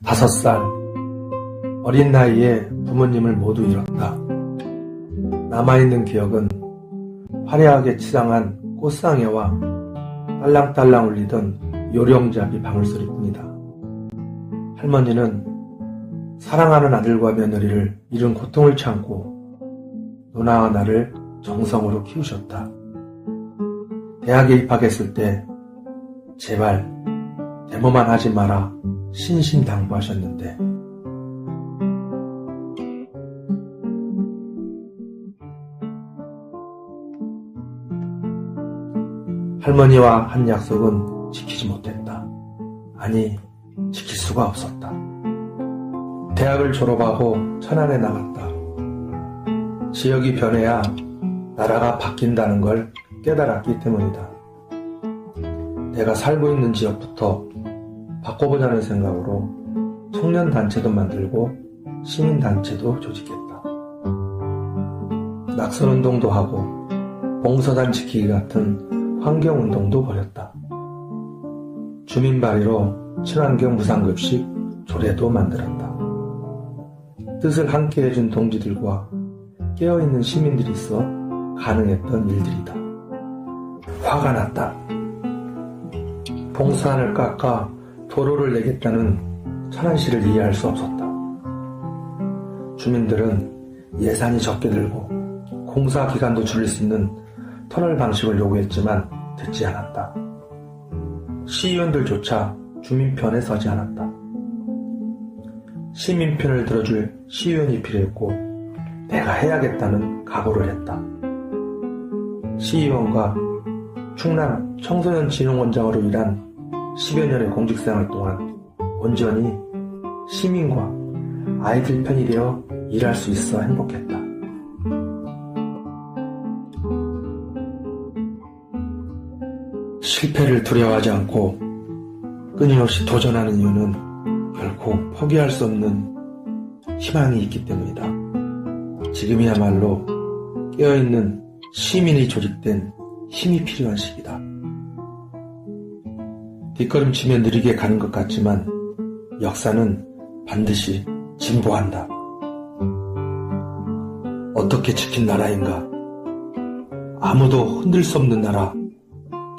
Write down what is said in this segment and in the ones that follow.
5살 어린 나이에 부모님을 모두 잃었다. 남아있는 기억은 화려하게 치장한 꽃상회와 딸랑딸랑 울리던 요령잡이 방울소리뿐이다. 할머니는 사랑하는 아들과 며느리를 잃은 고통을 참고 누나와 나를 정성으로 키우셨다. 대학에 입학했을 때 제발 데모만 하지 마라 신신당부하셨는데 할머니와 한 약속은 지키지 못했다. 아니, 지킬 수가 없었다. 대학을 졸업하고 천안에 나갔다. 지역이 변해야 나라가 바뀐다는 걸 깨달았기 때문이다. 내가 살고 있는 지역부터 바꿔보자는 생각으로 청년단체도 만들고 시민단체도 조직했다. 낙선운동도 하고 봉서단 지키기 같은 환경운동도 벌였다. 주민발의로 친환경 무상급식 조례도 만들었다. 뜻을 함께 해준 동지들과 깨어있는 시민들이 있어 가능했던 일들이다. 화가 났다. 봉수안을 깎아 도로를 내겠다는 천안시를 이해할 수 없었다. 주민들은 예산이 적게 들고 공사 기간도 줄일 수 있는 터널 방식을 요구했지만 듣지 않았다. 시의원들조차 주민 편에 서지 않았다. 시민 편을 들어줄 시의원이 필요했고 내가 해야겠다는 각오를 했다. 시의원과 충남 청소년진흥원장으로 일한 10여 년의 공직생활 동안 온전히 시민과 아이들 편이 되어 일할 수 있어 행복했다. 실패를 두려워하지 않고 끊임없이 도전하는 이유는 결코 포기할 수 없는 희망이 있기 때문이다. 지금이야말로 깨어있는 시민이 조직된 힘이 필요한 시기다. 뒷걸음치며 느리게 가는 것 같지만 역사는 반드시 진보한다. 어떻게 지킨 나라인가? 아무도 흔들 수 없는 나라.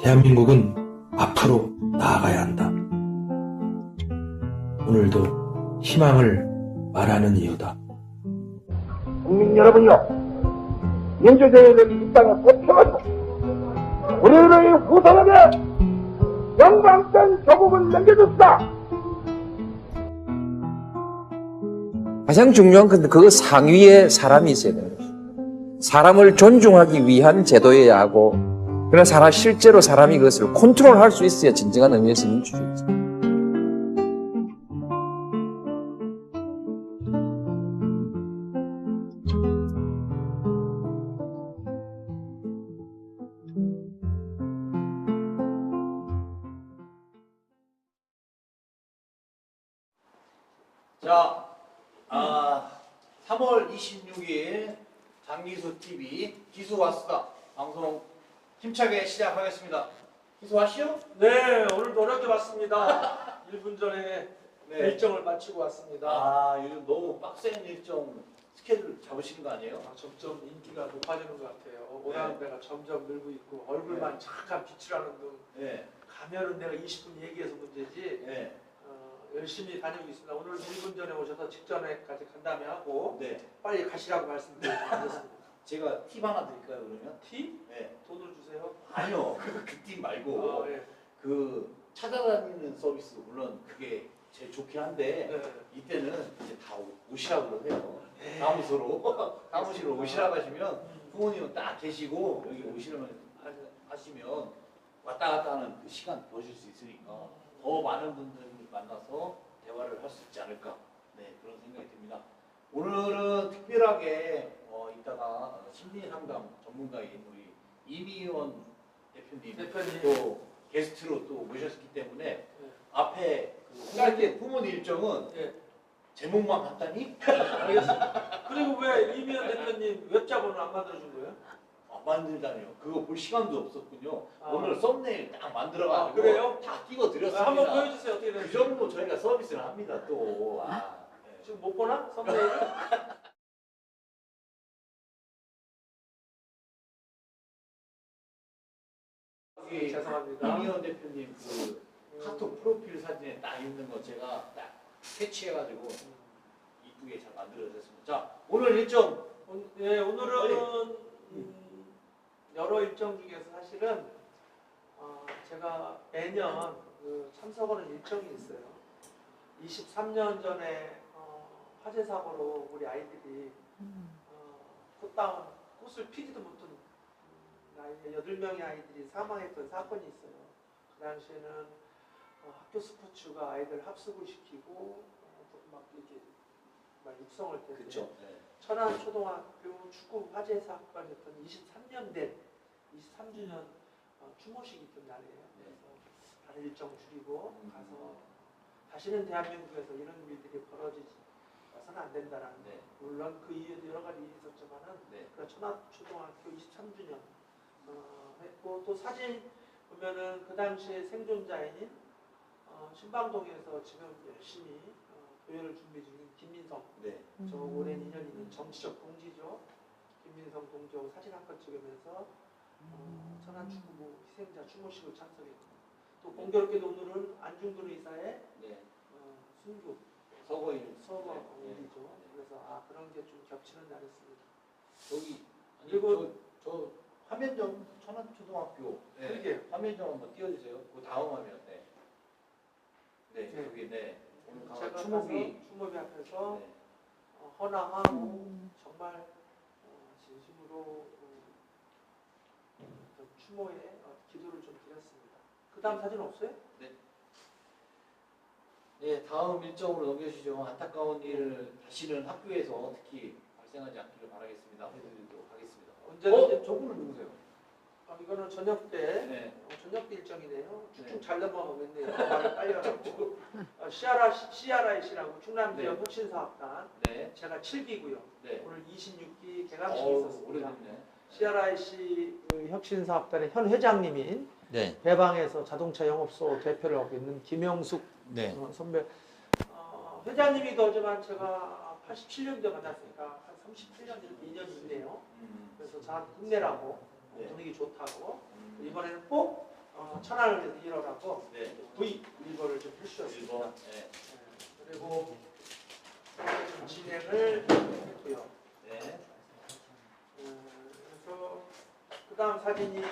대한민국은 앞으로 나아가야 한다. 오늘도 희망을 말하는 이유다. 국민 여러분요, 민주주의를 이 땅에 보태어서 우리의 후손에게 영광된 조국을 남겨줬다. 가장 중요한 건 그 상위에 사람이 있어야 되는 거죠. 사람을 존중하기 위한 제도여야 하고, 그러나 실제로 사람이 그것을 컨트롤할 수 있어야 진정한 의미에서 민주주의죠. 자, 3월 26일 장기수TV 기수와수다 방송 힘차게 시작하겠습니다. 기수하시오? 네, 오늘도 어렵게 왔습니다. 1분 전에 네. 일정을 마치고 왔습니다. 요즘 너무 빡센 일정 스케줄 잡으시는 거 아니에요? 점점 인기가 높아지는 것 같아요. 오라는 데가 점점 늘고 있고 얼굴만 잠깐 빛이라는 둥 네. 가면은 내가 20분 얘기해서 문제지. 네. 열심히 다니고 있습니다. 오늘 1분 전에 오셔서 직전에까지 간 다음에 하고 네. 빨리 가시라고 말씀드리겠습니다. 제가 팁 하나 드릴까요, 그러면? 티? 네. 돈을 주세요. 아니요. 그 팁 말고. 예. 그 찾아다니는 서비스, 물론 그게 제일 좋긴 한데, 네. 이때는 이제 다 오시라고 해요. 네. 사무실로 오시라고 하시면 부모님은 딱 계시고 여기 오시려면 하시면 왔다 갔다 하는 그 시간 버실 수 있으니까 더 많은 분들을 만나서 대화를 할 수 있지 않을까, 네, 그런 생각이 듭니다. 오늘은 특별하게 이따가 심리상담 전문가인 우리 이미원 대표님 또 게스트로 또 모셨기 때문에 네. 앞에 그 짧게 부모님 일정은 네. 제목만 갖다니? 알겠습니다. 그리고 왜 이미연 대표님 웹자본을 안 만들어준 거예요? 만들다니요. 그거 볼 시간도 없었군요. 아. 오늘 썸네일 딱 만들어가지고 아, 그래요? 다 띄워 드렸습니다. 한번 보여주세요. 어떻게 그 되는지. 정도 저희가 서비스를 합니다 또. 네. 지금 못 보나? 썸네일을? 여기 죄송합니다. 이미원 대표님 그 카톡 프로필 사진에 딱 있는 거 제가 딱 캐치해가지고 이쁘게 잘 만들어졌습니다. 자, 오늘 일정 네, 오늘은 여러 일정 중에서 사실은 제가 매년 그 참석하는 일정이 있어요. 23년 전에 화재 사고로 우리 아이들이 꽃을 피지도 못한 나이에 8명의 아이들이 사망했던 사건이 있어요. 그 당시에는 학교 스포츠가 아이들 합숙을 시키고 막 이렇게 막 육성을 했는데 그렇죠. 네. 천안초등학교 축구 화재 사건이었던 23년 된 23주년 추모식이 있던 날이에요. 그래서 다른 일정 줄이고 가서 다시는 대한민국에서 이런 일들이 벌어지서는 안 된다라는 네. 물론 그 이유도 여러 가지 있었지만은 네. 그 천안초등학교 23주년 했고 또 사진 보면은 그 당시에 생존자인 신방동에서 지금 열심히 교회를 준비 중인 김민성 네. 저 오랜 인연 있는 정치적 동지죠. 김민성 동지하고 사진 한 컷 찍으면서 천안축구부 희생자 추모식을 참석했고 또 공교롭게도 오늘은 안중근 의사의 네. 순교 서거일 서거일이죠. 네. 그래서 그런 게 좀 겹치는 날이었습니다. 저기 아니, 그리고 저 화면 좀 천안초등학교 그러게요. 화면 좀 한번 띄워주세요. 그 다음 화면 네. 네, 네. 여기 네. 오늘 제가 가서 추모비 앞에서 네. 헌화하고 정말 진심으로 추모에 기도를 좀 드렸습니다. 그 다음 사진 없어요? 네, 다음 일정으로 넘겨주시죠. 안타까운 일을 다시는 학교에서 특히 발생하지 않기를 바라겠습니다. 해드리도록 하겠습니다. 언제든지 저분은 누구세요? 이거는 저녁 때 네. 저녁 때 일정이네요. 쭉쭉 네. 잘 넘어가겠네요. 말을 빨리 하라고. CRIC라고 충남 지역 네. 혁신사업단 네. 제가 7기고요. 네. 오늘 26기 개강식이 있었습니다. 오래됐네. CRIC 그 혁신사업단의 현 회장님인 네. 배방에서 자동차 영업소 대표를 하고 있는 김영숙 네. 선배 회장님이도 하지만 제가 87년도에 만났으니까 한 38년 이렇게 인연이 있네요. 그래서 저한테 힘내라고 네. 분위기 좋다고 이번에는 꼭 천안을 위해서 일어나고 네. V 일본을 좀 해주셨습니다. 1번. 네. 그리고 좀 진행을 했고요. 네. 그래서 그 다음 사진이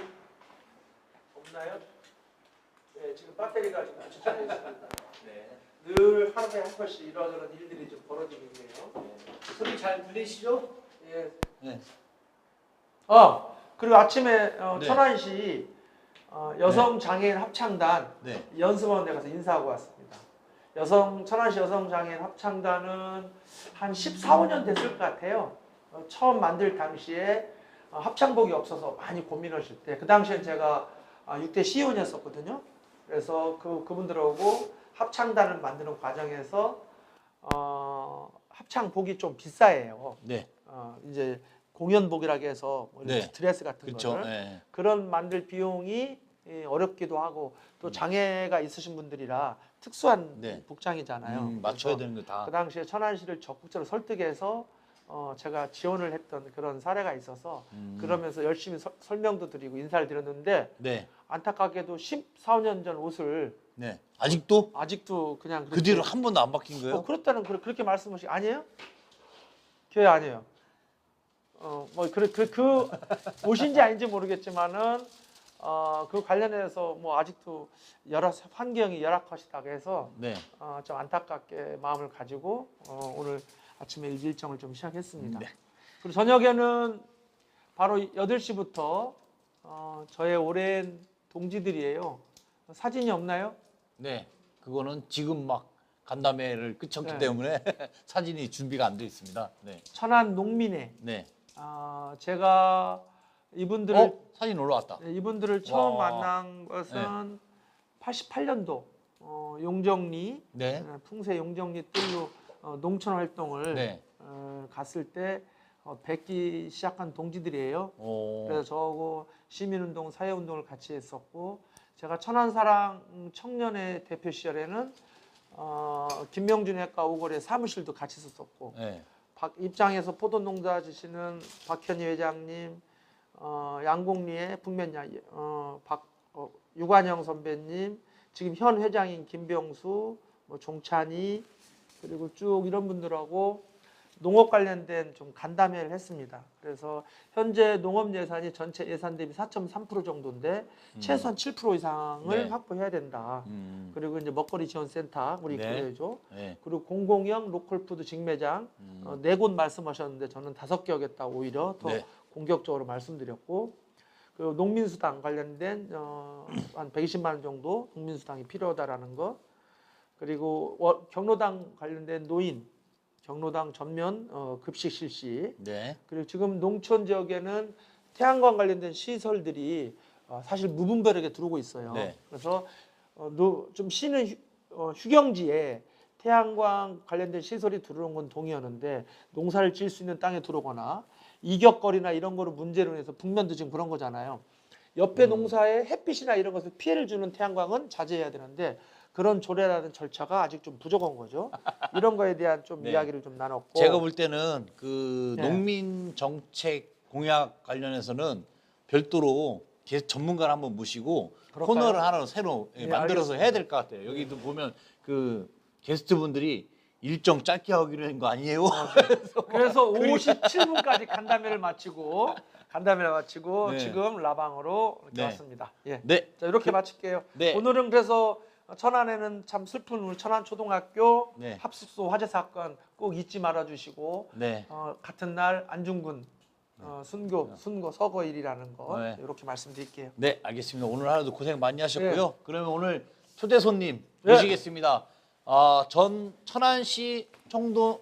없나요? 네, 지금 배터리가 지금 추천해 있습니다. 네. 늘 하루에 한 번씩 이러저런 일들이 좀 벌어지고 있네요. 소리 잘 들리시죠? 예. 네. 그리고 아침에 네. 천안시 여성 장애인 합창단 네. 연습원 에 가서 인사하고 왔습니다. 천안시 여성 장애인 합창단은 한 14, 15년 됐을 것 같아요. 처음 만들 당시에 합창복이 없어서 많이 고민하실 때 그 당시엔 제가 6대 시의원이었었거든요. 그래서 그분들하고 합창단을 만드는 과정에서 합창복이 좀 비싸요. 네. 이제 공연복이라고 해서 뭐 네. 드레스 같은 그렇죠. 거를 네. 그런 만들 비용이 어렵기도 하고 또 장애가 있으신 분들이라 특수한 네. 복장이잖아요. 맞춰야 그래서 되는 거 다. 그 당시에 천안시를 적극적으로 설득해서 제가 지원을 했던 그런 사례가 있어서 그러면서 열심히 설명도 드리고 인사를 드렸는데 네. 안타깝게도 14, 15년 전 옷을 네. 아직도 그냥 그 뒤로 한 번도 안 바뀐 거예요? 그렇다는 그렇게 말씀하시 아니에요? 교회 아니에요. 뭐 그 옷인지 아닌지 모르겠지만은 그 관련해서 뭐 아직도 여러 환경이 열악하시다고 해서 네. 좀 안타깝게 마음을 가지고 오늘 아침에 일정을 좀 시작했습니다. 네. 그리고 저녁에는 바로 8시부터 저의 오랜 동지들이에요. 사진이 없나요? 네. 그거는 지금 막 간담회를 끝쳤기 네. 때문에 사진이 준비가 안 돼 있습니다. 네. 천안 농민회. 네. 제가 이분들을 사진 올라왔다. 이분들을 처음 와. 만난 것은 88년도 용정리 네. 풍세 용정리 뜰로 농촌 활동을 네. 갔을 때 뵙기 시작한 동지들이에요. 그래서 저하고 시민운동, 사회운동을 같이 했었고 제가 천안사랑 청년회 대표 시절에는 김명준 회과 오거래 사무실도 같이 썼었고 네. 입장에서 포도농사 지시는 박현희 회장님, 양곡리의 북면야 유관영 선배님, 지금 현 회장인 김병수, 뭐 종찬이 그리고 쭉 이런 분들하고 농업 관련된 좀 간담회를 했습니다. 그래서 현재 농업 예산이 전체 예산 대비 4.3% 정도인데 최소한 7% 이상을 네. 확보해야 된다. 그리고 이제 먹거리 지원센터 우리 네. 교회죠. 네. 그리고 공공형 로컬푸드 직매장 4곳 말씀하셨는데 저는 5개 하겠다 오히려 더 네. 공격적으로 말씀드렸고 그리고 농민수당 관련된 한 120만 원 정도 농민수당이 필요하다라는 거 그리고 경로당 관련된 노인 경로당 전면 급식 실시 네. 그리고 지금 농촌 지역에는 태양광 관련된 시설들이 사실 무분별하게 들어오고 있어요. 네. 그래서 좀 쉬는 휴경지에 태양광 관련된 시설이 들어온 건 동의하는데 농사를 지을 수 있는 땅에 들어오거나 이격거리나 이런 거로 문제로 해서 북면도 지금 그런 거잖아요. 옆에 농사에 햇빛이나 이런 것을 피해를 주는 태양광은 자제해야 되는데 그런 조례라는 절차가 아직 좀 부족한 거죠. 이런 거에 대한 좀 네. 이야기를 좀 나눴고 제가 볼 때는 그 네. 농민 정책 공약 관련해서는 별도로 계속 전문가를 한번 모시고 그럴까요? 코너를 하나 새로 네, 만들어서 알겠습니다. 해야 될 것 같아요. 여기도 보면 그 게스트분들이 일정 짧게 하기로 한 거 아니에요? 그래서 57분까지 간담회를 마치고 네. 지금 라방으로 이렇게 네. 왔습니다. 예. 네. 자, 이렇게 마칠게요. 네. 오늘은 그래서 천안에는 참 슬픈 우리 천안초등학교 네. 합숙소 화재 사건 꼭 잊지 말아 주시고 네. 같은 날 안중근 순고 서거일이라는 거 네. 이렇게 말씀드릴게요. 네, 알겠습니다. 오늘 하루도 고생 많이 하셨고요. 네. 그러면 오늘 초대 손님 네. 모시겠습니다. 전 천안시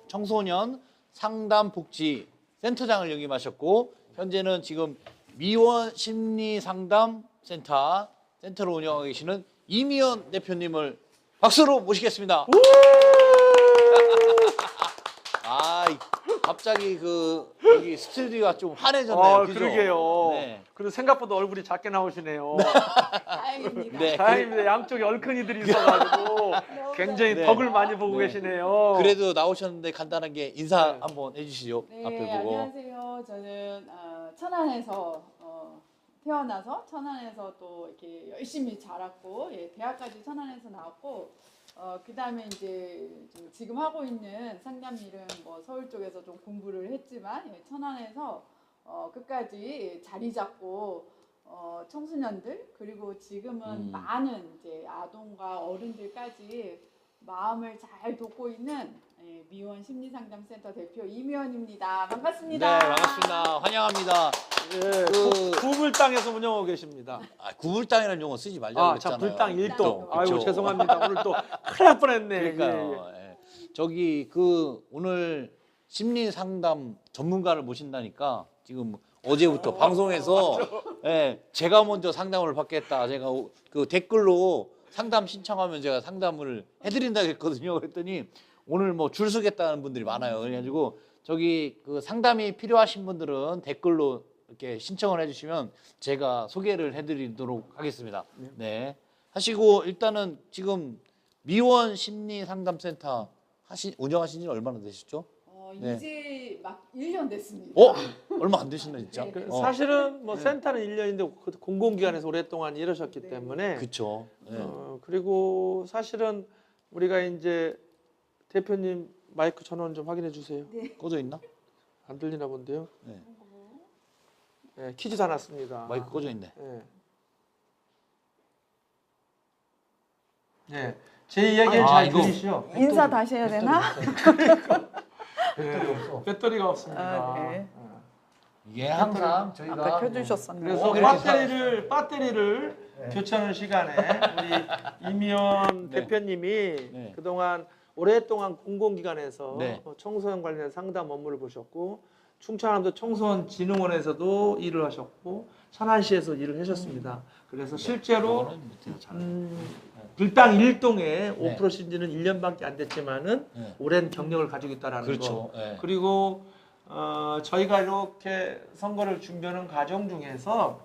청소년 상담복지 센터장을 역임하셨고 현재는 지금 미원 심리 상담 센터를 운영하고 계시는 이미연 대표님을 박수로 모시겠습니다. 갑자기 여기 스튜디오가 좀 환해졌네요. 그죠? 그러게요. 네. 그리고 생각보다 얼굴이 작게 나오시네요. 다행입니다. 네. 다행입니다. 양쪽에 얼큰이들이 있어가지고 굉장히 네. 덕을 많이 보고 네. 계시네요. 그래도 나오셨는데 간단하게 인사 네. 한번 해주시죠. 네, 앞에 보고. 안녕하세요. 저는 천안에서 태어나서 천안에서 또 이렇게 열심히 자랐고 대학까지 천안에서 나왔고 그 다음에 이제 지금 하고 있는 상담 일은 뭐 서울 쪽에서 좀 공부를 했지만 천안에서 끝까지 자리 잡고 청소년들 그리고 지금은 많은 이제 아동과 어른들까지 마음을 잘 돕고 있는 미원 심리상담센터 대표 이미연입니다. 네, 반갑습니다. 반갑습니다. 환영합니다. 구불 땅에서 운영하고 계십니다. 구불땅이라는 용어 쓰지 말자고 자, 했잖아요. 불땅 일동. 그쵸. 아이고 죄송합니다. 오늘 또 큰일 날 뻔했네. 그러니까요. 예. 저기 오늘 심리 상담 전문가를 모신다니까 지금 어제부터 방송에서 제가 먼저 상담을 받겠다. 제가 그 댓글로 상담 신청하면 제가 상담을 해드린다고 했거든요. 그랬더니 오늘 뭐 줄 서겠다는 분들이 많아요. 그래가지고 저기 그 상담이 필요하신 분들은 댓글로 이렇게 신청을 해주시면 제가 소개를 해드리도록 하겠습니다. 네. 하시고 일단은 지금 미원 심리 상담센터 운영하신 지 얼마나 되셨죠? 네. 이제 막 1년 됐습니다. 얼마 안 되셨네 진짜. 네. 사실은 뭐 센터는 1년인데 공공기관에서 오랫동안 일하셨기 네. 때문에 그렇죠. 네. 그리고 사실은 우리가 이제 대표님 마이크 전원 좀 확인해 주세요. 꺼져 있나? 안 들리나 본데요. 네. 네, 퀴즈 다 났습니다. 마이크 꺼져 있네. 네. 네. 제 이야기는 잘 이거. 들리시죠? 인사 다시 해야 되나? 배터리 없어. 배터리가 없습니다. 네. 이게 항상 저희가 아까 켜주셨었는데. 그래서 그렇게 배터리를 교체하는 시간에 우리 이미연 네. 대표님이 네. 그동안 오랫동안 공공기관에서 네. 청소년 관련 상담 업무를 보셨고 충청남도 청소년진흥원에서도 일을 하셨고 천안시에서 일을 하셨습니다. 그래서 실제로 이거는 못해요, 잘. 불당 1동에 네. 5% 신지는 1년밖에 안 됐지만은 네. 오랜 경력을 가지고 있다라는 그렇죠. 거. 네. 그리고 저희가 이렇게 선거를 준비하는 과정 중에서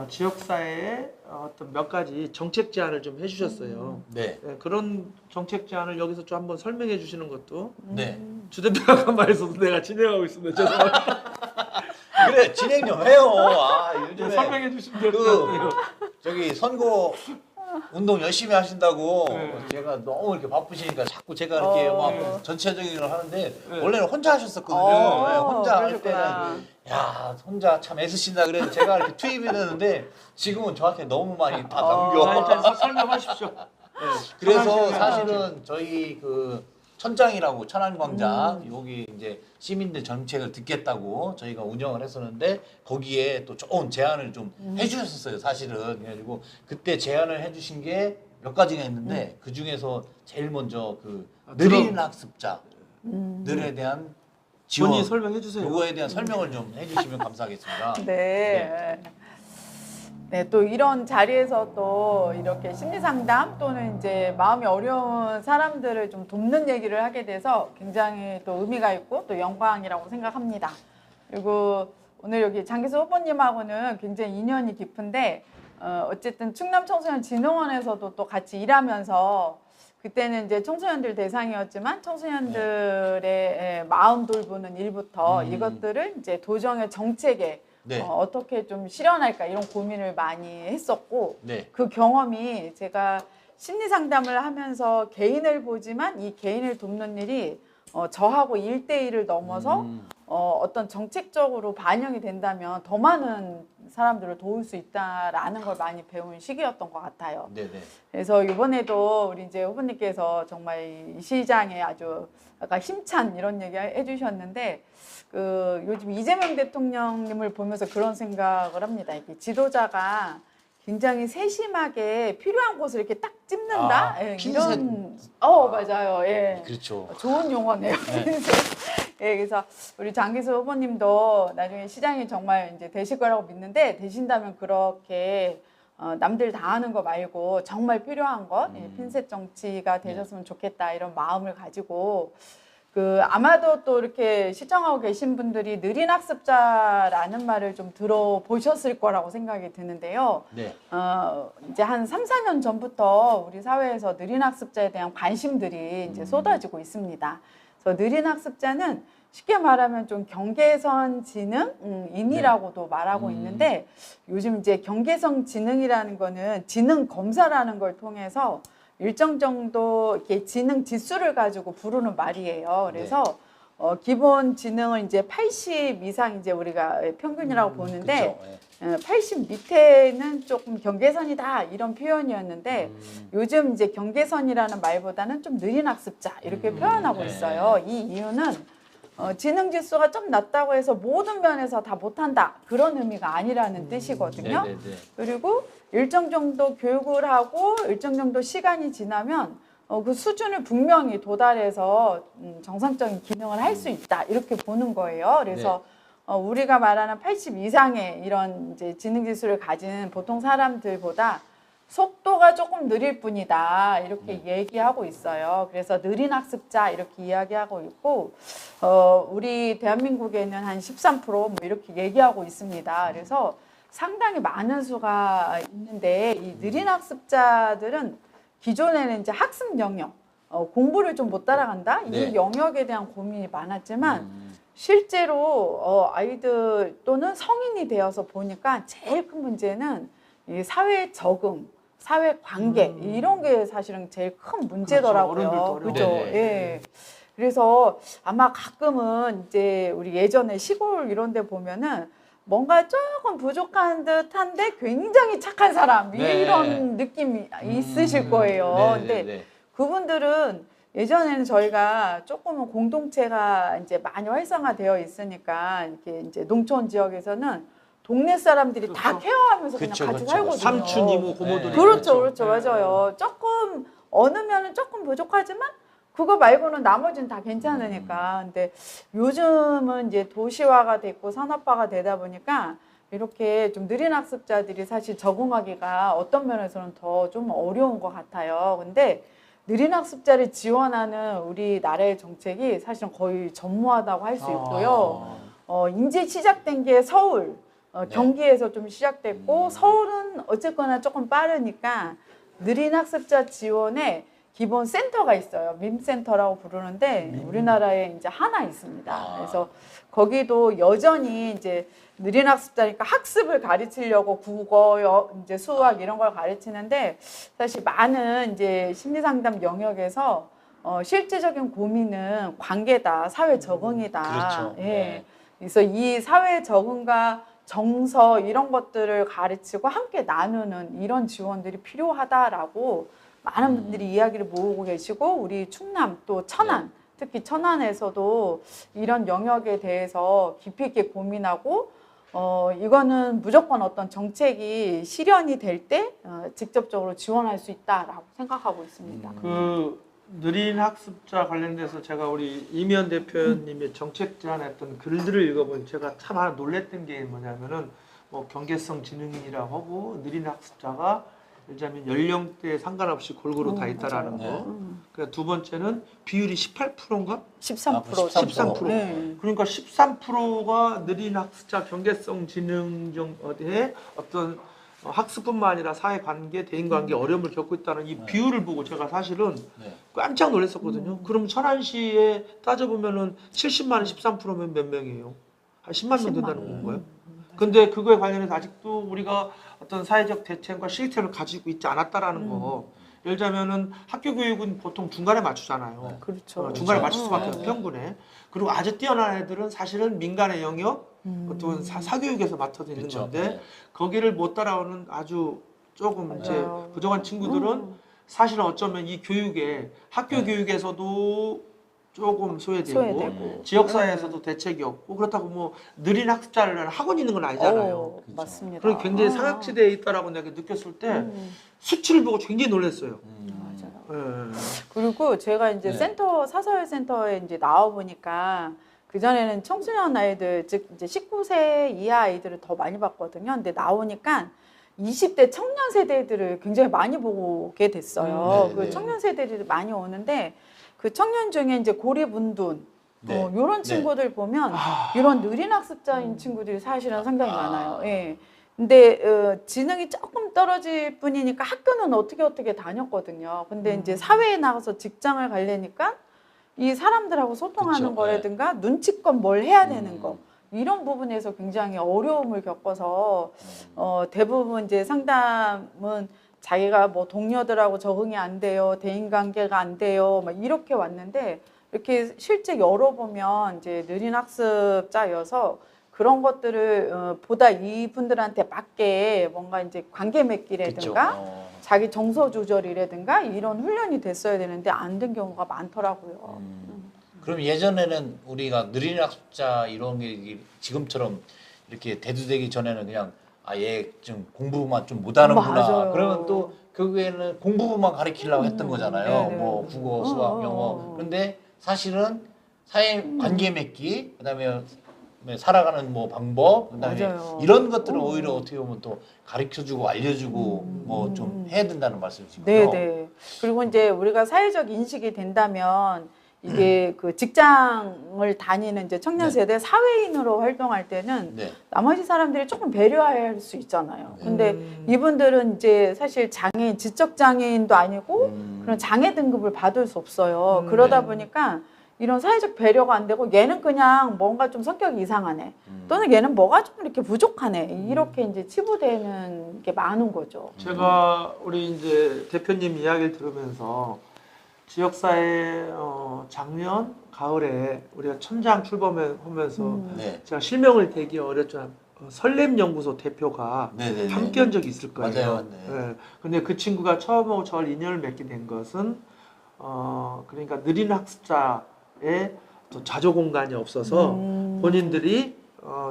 지역사회의 어떤 몇 가지 정책 제안을 좀 해주셨어요. 네. 네, 그런 정책 제안을 여기서 좀 한번 설명해 주시는 것도 네. 주 대표가 한 말에서도 내가 진행하고 있습니다. 죄송합니다. 그래 진행 좀 해요. 아 요즘에 설명해 주시면 될 것 그 같아요. 저기 선거 운동 열심히 하신다고 네. 제가 너무 이렇게 바쁘시니까 자꾸 제가 이렇게 막 전체적인 걸 하는데 네. 원래는 혼자 하셨었거든요. 어, 네, 혼자 할 그러셨구나. 때는 야 혼자 참 애쓰신다 그래서 제가 이렇게 투입이 되는데 지금은 저한테 너무 많이 다 넘겨. 일단 설명하십시오. 네, 그래서 천안시장의 사실은 저희 그 천장이라고 천안광장 여기 이제 시민들 정책을 듣겠다고 저희가 운영을 했었는데 거기에 또 좋은 제안을 좀 해주셨었어요 사실은. 그래가지고 그때 제안을 해주신 게 몇 가지가 있는데 그 중에서 제일 먼저 그 느린 학습자 들에 대한 지원 본인이 설명해 주세요. 그거에 대한 설명을 좀 해주시면 감사하겠습니다. 네. 네, 또 이런 자리에서 또 이렇게 심리 상담 또는 이제 마음이 어려운 사람들을 좀 돕는 얘기를 하게 돼서 굉장히 또 의미가 있고 또 영광이라고 생각합니다. 그리고 오늘 여기 장기수 후보님하고는 굉장히 인연이 깊은데 어쨌든 충남 청소년 진흥원에서도 또 같이 일하면서 그때는 이제 청소년들 대상이었지만 청소년들의 마음 돌보는 일부터 이것들을 이제 도정의 정책에 네. 어떻게 좀 실현할까 이런 고민을 많이 했었고 네. 그 경험이 제가 심리 상담을 하면서 개인을 보지만 이 개인을 돕는 일이 저하고 1대1을 넘어서 어떤 정책적으로 반영이 된다면 더 많은 사람들을 도울 수 있다라는 걸 많이 배운 시기였던 것 같아요. 네네. 그래서 이번에도 우리 이제 후보님께서 정말 이 시장에 아주 약간 힘찬 이런 얘기 해주셨는데 그 요즘 이재명 대통령님을 보면서 그런 생각을 합니다. 이게 지도자가 굉장히 세심하게 필요한 곳을 이렇게 딱 찝는다. 아, 예, 핀셋. 이런 맞아요. 예. 그렇죠. 좋은 용어네요. 예, 그래서 우리 장기수 후보님도 나중에 시장이 정말 이제 되실 거라고 믿는데 되신다면 그렇게 남들 다 하는 거 말고 정말 필요한 것, 핀셋 정치가 되셨으면 좋겠다 이런 마음을 가지고 그 아마도 또 이렇게 시청하고 계신 분들이 느린 학습자라는 말을 좀 들어보셨을 거라고 생각이 드는데요. 네. 이제 한 3, 4년 전부터 우리 사회에서 느린 학습자에 대한 관심들이 이제 쏟아지고 있습니다. 그래서 느린 학습자는 쉽게 말하면 좀 경계선 지능인이라고도 말하고 있는데 요즘 이제 경계선 지능이라는 거는 지능 검사라는 걸 통해서 일정 정도 이렇게 지능 지수를 가지고 부르는 말이에요. 그래서 기본 지능은 이제 80 이상 이제 우리가 평균이라고 보는데 그쵸. 80 밑에는 조금 경계선이다 이런 표현이었는데 요즘 이제 경계선이라는 말보다는 좀 느린 학습자 이렇게 표현하고 있어요. 이 이유는 지능 지수가 좀 낮다고 해서 모든 면에서 다 못한다 그런 의미가 아니라는 뜻이거든요. 네네네. 그리고 일정 정도 교육을 하고 일정 정도 시간이 지나면 그 수준을 분명히 도달해서 정상적인 기능을 할 수 있다 이렇게 보는 거예요. 그래서 우리가 말하는 80 이상의 이런 이제 지능 지수를 가진 보통 사람들보다 속도가 조금 느릴 뿐이다 이렇게 얘기하고 있어요. 그래서 느린 학습자 이렇게 이야기하고 있고 우리 대한민국에는 한 13% 뭐 이렇게 얘기하고 있습니다. 그래서 상당히 많은 수가 있는데 이 느린 학습자들은 기존에는 이제 학습 영역 공부를 좀 못 따라간다 이 영역에 대한 고민이 많았지만 실제로 아이들 또는 성인이 되어서 보니까 제일 큰 문제는 이 사회 적응 사회 관계 이런 게 사실은 제일 큰 문제더라고요. 그렇죠. 그죠? 네네. 예. 그래서 아마 가끔은 이제 우리 예전에 시골 이런 데 보면은 뭔가 조금 부족한 듯한데 굉장히 착한 사람 이런 느낌이 있으실 거예요. 근데 그분들은 예전에는 저희가 조금은 공동체가 이제 많이 활성화되어 있으니까 이렇게 이제 농촌 지역에서는 동네 사람들이 다 케어하면서 그냥 같이 살거든요. 삼촌, 이모, 고모들이 그렇죠, 맞아요. 조금 어느 면은 조금 부족하지만 그거 말고는 나머지는 다 괜찮으니까. 근데 요즘은 이제 도시화가 됐고 산업화가 되다 보니까 이렇게 좀 느린 학습자들이 사실 적응하기가 어떤 면에서는 더 좀 어려운 것 같아요. 근데 느린 학습자를 지원하는 우리나라의 정책이 사실은 거의 전무하다고 할 수 있고요. 이제 시작된 게 서울, 네. 경기에서 좀 시작됐고 서울은 어쨌거나 조금 빠르니까 느린 학습자 지원에 기본 센터가 있어요. 밈센터라고 부르는데 우리나라에 이제 하나 있습니다. 그래서 거기도 여전히 이제 느린 학습자니까 학습을 가르치려고 국어, 이제 수학 이런 걸 가르치는데 사실 많은 이제 심리상담 영역에서 실제적인 고민은 관계다, 사회 적응이다. 그렇죠. 예. 네. 그래서 이 사회 적응과 정서 이런 것들을 가르치고 함께 나누는 이런 지원들이 필요하다라고 많은 분들이 이야기를 모으고 계시고 우리 충남 또 천안 특히 천안에서도 이런 영역에 대해서 깊이 있게 고민하고 이거는 무조건 어떤 정책이 실현이 될 때 직접적으로 지원할 수 있다라고 생각하고 있습니다. 그 느린 학습자 관련돼서 제가 우리 이미연 대표님의 정책 제안했던 글들을 읽어보니 제가 참 하나 놀랬던 게 뭐냐면은 뭐 경계성 지능인이라고 하고 느린 학습자가 예를 들자면 연령대에 상관없이 골고루 다 있다라는 맞아요. 거. 그러니까 두 번째는 비율이 18%인가? 13%. 13%. 네. 그러니까 13%가 느린 학습자 경계성 지능에 어떤 학습뿐만 아니라 사회관계, 대인관계 어려움을 겪고 있다는 이 비율을 보고 제가 사실은 깜짝 놀랐었거든요. 그럼 천안시에 따져보면은 70만은 13%면 몇 명이에요? 한 10만 명 된다는 건가요? 근데 그거에 관련해서 아직도 우리가 어떤 사회적 대책과 시스템을 가지고 있지 않았다라는 거. 예를 들자면은 학교 교육은 보통 중간에 맞추잖아요. 그렇죠. 중간에 그렇죠. 맞출 수밖에 없는 평균에. 그리고 아주 뛰어난 애들은 사실은 민간의 영역, 어떤 사교육에서 맡아져 있는 그렇죠. 건데 네. 거기를 못 따라오는 아주 조금 이제 맞아요. 부족한 친구들은 사실은 어쩌면 이 교육에 학교 교육에서도 조금 소외되고 지역사회에서도 대책이 없고 그렇다고 뭐 느린 학습자를 학원 있는 건 아니잖아요. 맞습니다. 그리고 굉장히 사각지대에 있다라고 내가 느꼈을 때 수치를 보고 굉장히 놀랐어요. 맞아요. 예. 그리고 제가 이제 네. 센터 사서울센터에 이제 나와 보니까 그 전에는 청소년 아이들 즉 이제 19세 이하 아이들을 더 많이 봤거든요. 근데 나오니까 20대 청년 세대들을 굉장히 많이 보게 됐어요. 네, 그 네. 청년 세대들이 많이 오는데 그 청년 중에 이제 고리분둔 네. 이런 친구들 보면 이런 느린 학습자인 친구들이 사실은 상당히 아. 많아요. 예. 근데 지능이 조금 떨어질 뿐이니까 학교는 어떻게 다녔거든요. 근데 이제 사회에 나가서 직장을 가려니까 이 사람들하고 소통하는 그쵸, 거라든가 눈치껏 뭘 해야 되는 거 이런 부분에서 굉장히 어려움을 겪어서 대부분 이제 상담은 자기가 뭐 동료들하고 적응이 안 돼요, 대인관계가 안 돼요, 막 이렇게 왔는데 이렇게 실제 열어보면 이제 느린 학습자여서 그런 것들을 보다 이분들한테 맞게 뭔가 이제 관계 맺기라든가 자기 정서 조절이라든가 이런 훈련이 됐어야 되는데 안 된 경우가 많더라고요. 그럼 예전에는 우리가 느린 학습자 이런 게 지금처럼 이렇게 대두되기 전에는 그냥 얘 좀 공부만 좀 못하는구나. 맞아요. 그러면 또 결국에는 공부만 가르치려고 했던 거잖아요. 네네. 뭐 국어, 수학, 영어. 그런데 사실은 사회 관계 맺기, 그다음에 살아가는 뭐 방법, 그다음에 맞아요. 이런 것들을 오히려 어떻게 보면 또 가르쳐주고 알려주고 뭐 좀 해야 된다는 말씀이시죠. 네네. 그리고 이제 우리가 사회적 인식이 된다면 이게 그 직장을 다니는 이제 청년 세대 사회인으로 활동할 때는 네. 나머지 사람들이 조금 배려할 수 있잖아요. 근데 이분들은 이제 사실 장애인, 지적 장애인도 아니고 그런 장애 등급을 받을 수 없어요. 그러다 보니까 이런 사회적 배려가 안 되고 얘는 그냥 뭔가 좀 성격이 이상하네. 또는 얘는 뭐가 좀 이렇게 부족하네. 이렇게 이제 치부되는 게 많은 거죠. 제가 우리 이제 대표님 이야기를 들으면서 지역사회 작년 가을에 우리가 천장 출범하면서 네. 제가 실명을 대기 어렸지만 설렘연구소 대표가 네네네. 함께 한 적이 있을 거예요. 맞아요. 네. 예. 근데 그 친구가 처음으로 저를 인연을 맺게 된 것은 그러니까 느린 학습자의 또 자조 공간이 없어서 본인들이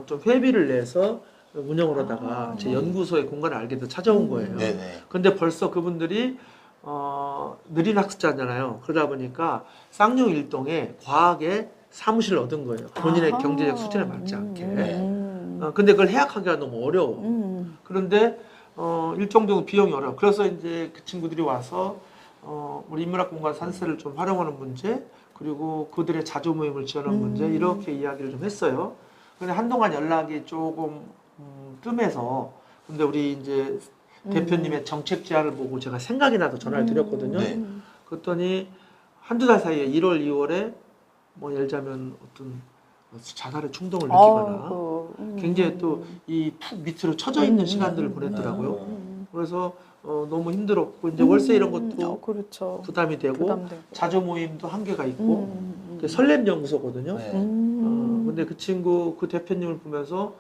좀 회비를 내서 운영을 하다가 제 연구소의 공간을 알게 돼서 찾아온 거예요. 네네. 근데 벌써 그분들이 느린 학습자잖아요. 그러다 보니까 쌍용 일동에 과학에 사무실을 얻은 거예요. 본인의 아하. 경제적 수준에 맞지 않게. 네. 근데 그걸 해약하기가 너무 어려워. 그런데 일정 정도 비용이 어려워. 그래서 이제 그 친구들이 와서 우리 인문학공간 산세를 좀 활용하는 문제, 그리고 그들의 자조 모임을 지원하는 문제, 이렇게 이야기를 좀 했어요. 근데 한동안 연락이 조금 뜸해서, 근데 우리 이제 대표님의 정책 제안을 보고 제가 생각이 나서 전화를 드렸거든요. 네. 그랬더니 한두 달 사이에 1월, 2월에 뭐 예를 들자면 어떤 자살의 충동을 느끼거나 굉장히 또 이 푹 밑으로 처져 있는 시간들을 보냈더라고요. 그래서 너무 힘들었고 이제 월세 이런 것도 그렇죠. 부담이 되고 부담되고. 자조 모임도 한계가 있고 그게 설렘 연구소거든요. 네. 근데 그 친구 그 대표님을 보면서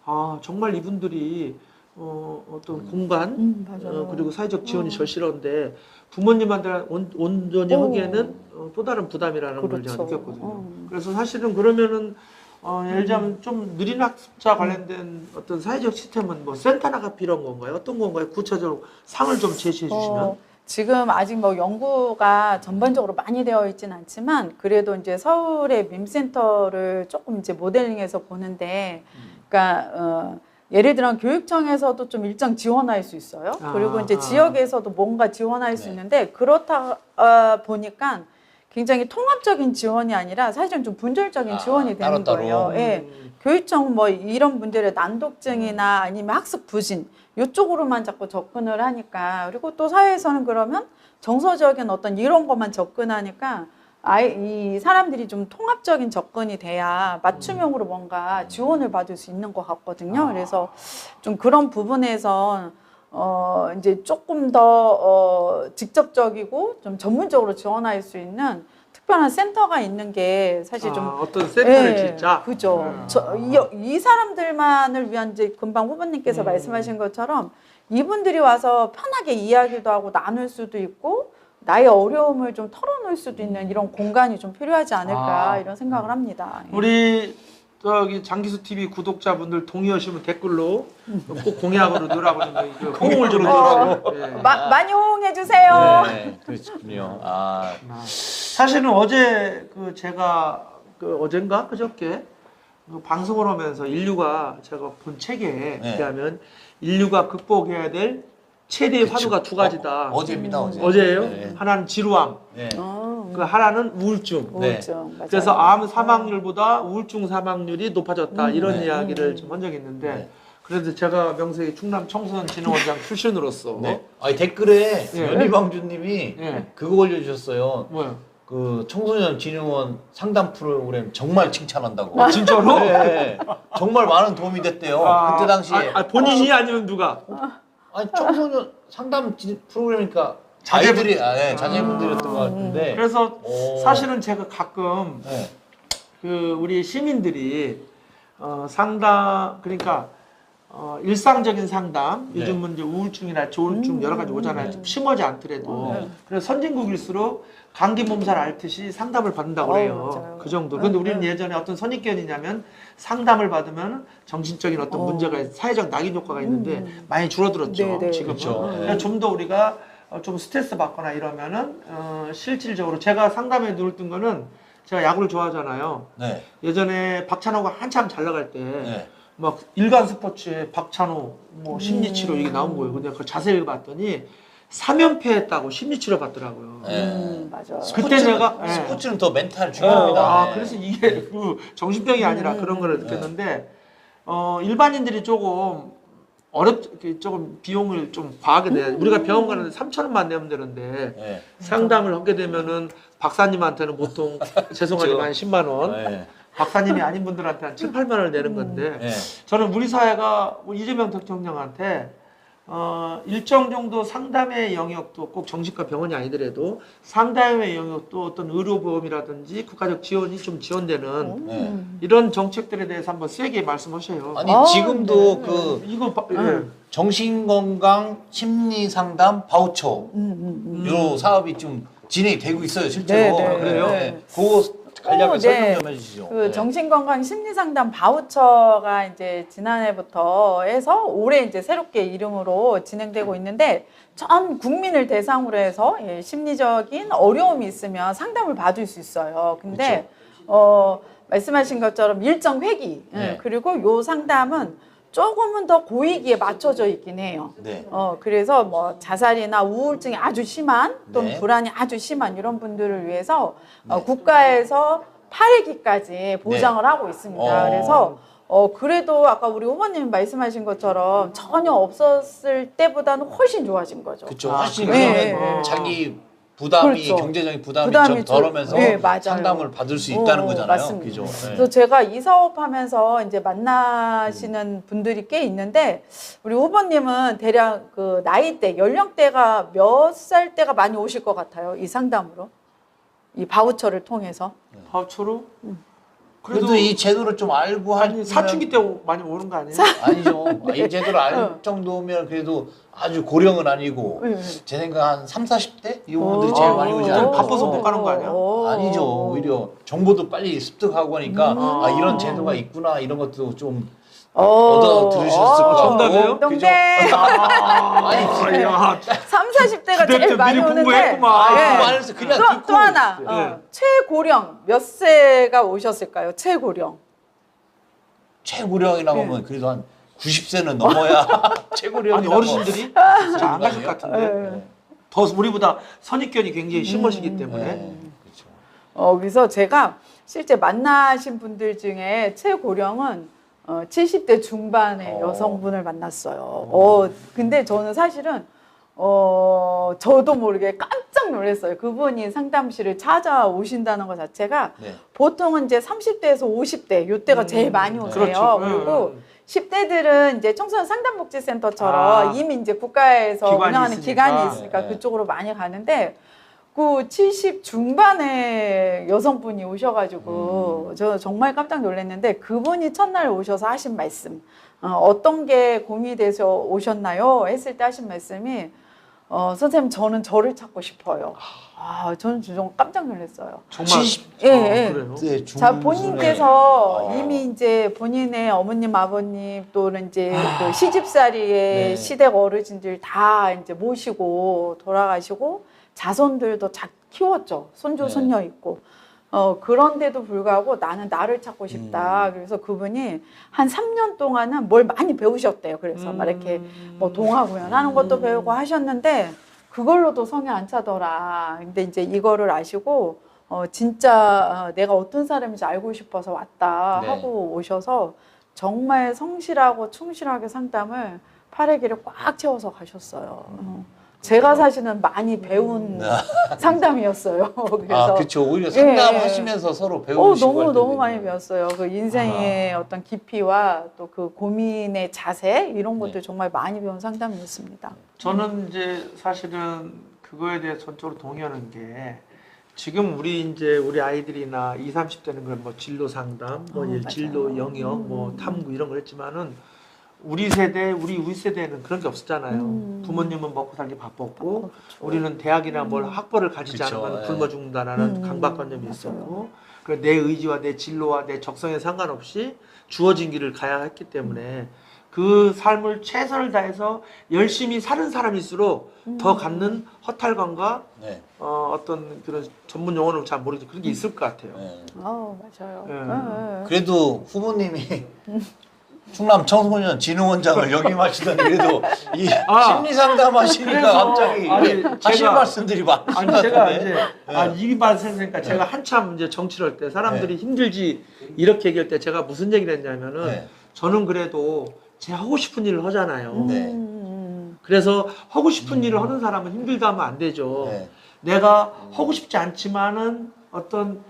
아 정말 이분들이 어떤 공간 맞아요. 그리고 사회적 지원이 절실한데 부모님한테 온전히 하기에는 또 다른 부담이라는 걸 제가 그렇죠. 느꼈거든요. 그래서 사실은 그러면은 예를 들자면 좀 느린 학습자 관련된 어떤 사회적 시스템은 뭐 센터나가 필요한 건가요? 어떤 건가요? 구체적으로 상을 좀 제시해 주시면. 지금 아직 뭐 연구가 전반적으로 많이 되어 있진 않지만 그래도 이제 서울의 밈센터를 조금 이제 모델링해서 보는데, 그러니까 예를 들어 교육청에서도 좀 일정 지원할 수 있어요. 그리고 이제 지역에서도 뭔가 지원할 수 있는데 그렇다 보니까 굉장히 통합적인 지원이 아니라 사실은 좀 분절적인 지원이 되는 따로따로. 거예요. 예. 교육청 뭐 이런 문제를 난독증이나 아니면 학습 부진 이쪽으로만 자꾸 접근을 하니까, 그리고 또 사회에서는 그러면 정서적인 어떤 이런 것만 접근하니까 이 사람들이 좀 통합적인 접근이 돼야 맞춤형으로 뭔가 지원을 받을 수 있는 것 같거든요. 그래서 좀 그런 부분에서 이제 조금 더 직접적이고 좀 전문적으로 지원할 수 있는 특별한 센터가 있는 게 사실 좀 어떤 센터를 예, 진짜 그죠. 이 사람들만을 위한 이제 금방 후보님께서 말씀하신 것처럼 이분들이 와서 편하게 이야기도 하고 나눌 수도 있고 나의 어려움을 좀 털어놓을 수도 있는 이런 공간이 좀 필요하지 않을까 이런 생각을 합니다. 예. 우리 저기 장기수 TV 구독자분들 동의하시면 댓글로 꼭 공약으로 넣으라고 좀 호응을 좀 넣으라고. 예. 많이 호응해 주세요. 네, 그렇군요. 사실은 어제 제가 어젠가 그저께 방송을 하면서 인류가 제가 본 책에 의하면 인류가 극복해야 될 최대의 화두가 두 가지다. 어제입니다, 어제. 어제예요? 네. 하나는 지루함, 네. 그 하나는 우울증. 우울증. 맞아요. 그래서 암 사망률보다 우울증 사망률이 높아졌다 이런 이야기를 좀 한 적이 있는데 네. 그래서 제가 명색이 충남 청소년진흥원장 출신으로서 네. 아니, 댓글에 예. 연희방주님이 예. 그거 올려주셨어요. 뭐요? 그 청소년 진흥원 상담 프로그램 정말 칭찬한다고. 진짜로? 네. 정말 많은 도움이 됐대요. 그때 당시에. 본인이 아니면 누가? 아니, 청소년 상담 프로그램이니까 자제분. 아이들이, 자제분들이었던 것 같은데. 그래서 오. 사실은 제가 가끔 네. 우리 시민들이 상담 그러니까 일상적인 상담 네. 요즘은 이제 우울증이나 조울증 여러 가지 오잖아요. 좀 심하지 않더라도 그래서 선진국일수록 감기 몸살 앓듯이 상담을 받는다고 그래요. 맞아요. 그 정도. 근데 우리는 예전에 어떤 선입견이냐면 상담을 받으면 정신적인 어떤 문제가 사회적 낙인 효과가 있는데 많이 줄어들었죠. 네, 네. 지금은. 그렇죠. 좀 더 우리가 좀 스트레스 받거나 이러면은 실질적으로 제가 상담에 눈을 뜬 거는 제가 야구를 좋아하잖아요. 네. 예전에 박찬호가 한참 잘 나갈 때 네. 막 일간 스포츠에 박찬호 뭐 심리치료 이게 나온 거예요. 근데 그 자세히 봤더니 3연패했다고 심리치료 받더라고요. 맞아. 그때 내가 예. 스포츠는 더 멘탈 중요합니다. 네. 그래서 이게 정신병이 아니라 그런 거를 느꼈는데 일반인들이 조금 조금 비용을 좀 과하게 내야 우리가 병원 가는데 3,000원만 내면 되는데 네. 상담을 하게 되면은 박사님한테는 보통 죄송하지만 10만 원, 네. 박사님이 아닌 분들한테 한 7, 8만 원을 내는 건데 네. 저는 우리 사회가 이재명 대통령한테 일정 정도 상담의 영역도 꼭 정신과 병원이 아니더라도 상담의 영역도 어떤 의료보험이라든지 국가적 지원이 좀 지원되는 네. 이런 정책들에 대해서 한번 세게 말씀하셔요. 아니, 지금도 그 이거 정신건강 심리상담 바우처 요 사업이 좀 진행이 되고 있어요, 실제로. 네, 네, 그래요? 네. 그거 관련해서 설명 네. 좀 해주시죠. 그 네. 정신건강 심리상담 바우처가 이제 지난해부터 해서 올해 이제 새롭게 이름으로 진행되고 있는데 전 국민을 대상으로 해서 심리적인 어려움이 있으면 상담을 받을 수 있어요. 근데 말씀하신 것처럼 일정 회기 네. 그리고 요 상담은 조금은 더 고위기에 맞춰져 있긴 해요. 네. 그래서 뭐 자살이나 우울증이 아주 심한 또는 네. 불안이 아주 심한 이런 분들을 위해서 네. 국가에서 8회기까지 보장을 하고 있습니다. 그래서 그래도 아까 우리 후보님 말씀하신 것처럼 전혀 없었을 때보다는 훨씬 좋아진 거죠. 그렇죠. 훨씬 네. 그러면 자기 부담이 그렇죠. 경제적인 부담이 부담이 좀 덜하면서 네, 맞아요. 상담을 받을 수 있다는 거잖아요. 맞습니다. 그죠? 네. 그래서 제가 이 사업하면서 이제 만나시는 분들이 꽤 있는데 우리 후보님은 대략 그 나이대, 연령대가 몇 살 때가 많이 오실 것 같아요. 이 상담으로. 이 바우처를 통해서. 바우처로? 그래도 이 제도를 좀 알고 아니 하면 사춘기 때 많이 오는 거 아니에요? 아니죠. 네. 이 제도를 알 정도면 그래도 아주 고령은 아니고 네. 제 생각 한 3, 40대 이분들이 제일 많이 오지 않을까. 바빠서 못 가는 거 아니야? 아니죠. 오히려 정보도 빨리 습득하고 하니까 아 이런 제도가 있구나 이런 것도 좀 얻어 들으셨을 것 같고. 정답이에요? 동대. 아니 야, 3, 40대가 제일 그때부터 많이 미리 오는데 공부했구만. 네. 그거 안 해서 그냥 또, 듣고 또 하나 네. 최고령 몇 세가 오셨을까요? 최고령. 최고령이라고 하면 그래도 한 90세는 넘어야 최고령이라고. 아니 어르신들이 잘 안 가실 것 같은데. 네. 더 우리보다 선입견이 굉장히 심하시기 때문에. 그렇죠. 그래서 제가 실제 만나신 분들 중에 최고령은 70대 중반의 여성분을 만났어요. 근데 저는 사실은 저도 모르게 깜짝 놀랐어요. 그분이 상담실을 찾아오신다는 것 자체가 네. 보통은 이제 30대에서 50대 요때가 제일 많이 오세요. 그렇죠. 그리고 10대들은 이제 청소년 상담복지센터처럼 이미 이제 국가에서 기관이 운영하는 있으니까. 기관이 있으니까 네. 그쪽으로 많이 가는데 그 70 중반의 여성분이 오셔가지고 저 정말 깜짝 놀랐는데 그분이 첫날 오셔서 하신 말씀 어떤 게 고민이 돼서 오셨나요? 했을 때 하신 말씀이 선생님 저는 저를 찾고 싶어요. 저는 좀 깜짝 놀랐어요. 정말 70 예. 그래요? 네, 자, 본인께서 아. 이미 이제 본인의 어머님, 아버님 또는 이제 그 시집살이의 네. 시댁 어르신들 다 이제 모시고 돌아가시고 자손들도 다 키웠죠. 손주, 네. 손녀 있고. 그런데도 불구하고 나는 나를 찾고 싶다. 그래서 그분이 한 3년 동안은 뭘 많이 배우셨대요. 그래서 막 이렇게 뭐 동화구연 하는 것도 배우고 하셨는데 그걸로도 성에 안 차더라. 근데 이제 이거를 아시고 진짜 내가 어떤 사람인지 알고 싶어서 왔다 네. 하고 오셔서 정말 성실하고 충실하게 상담을 8회기를 꽉 채워서 가셨어요. 제가 사실은 많이 배운 상담이었어요. 그래서 그렇죠. 오히려 예, 상담하시면서 서로 배우시고 할 너무 때도 많이 있네요. 배웠어요. 그 인생의 어떤 깊이와 또 그 고민의 자세 이런 것들 네. 정말 많이 배운 상담이었습니다. 저는 이제 사실은 그거에 대해 전적으로 동의하는 게 지금 우리 아이들이나 20, 30대는 그런 뭐 진로 상담, 뭐 맞아요. 진로 영역, 뭐 탐구 이런 걸 했지만은 우리 세대, 우리 세대는 그런 게 없었잖아요. 부모님은 먹고 살기 바빴고 그렇죠. 우리는 대학이나 뭘 학벌을 가지지 그쵸, 않으면 예. 굶어 죽는다라는 강박관념이 있었고 그래서 내 의지와 내 진로와 내 적성에 상관없이 주어진 길을 가야 했기 때문에 그 삶을 최선을 다해서 열심히 사는 사람일수록 더 갖는 허탈감과 네. 어떤 그런 전문 용어는 잘 모르겠는데 그런 게 있을 것 같아요. 네. 맞아요. 예. 그래도 후보님이 충남 청소년 진흥원장을 역임하시더니 그래도 이 심리 상담하시니까 그래서, 갑자기 아니, 하실 제가- 말씀들이 많으신 아니 것 제가 같은데. 이제 이 말씀이니까 제가 한참 이제 정치를 할 때 사람들이 힘들지 이렇게 얘기할 때 제가 무슨 얘기를 했냐면은 네. 저는 그래도 제 하고 싶은 일을 하잖아요. 네. 그래서 하고 싶은 일을 하는 사람은 힘들다 하면 안 되죠. 네. 내가 하고 싶지 않지만은 어떤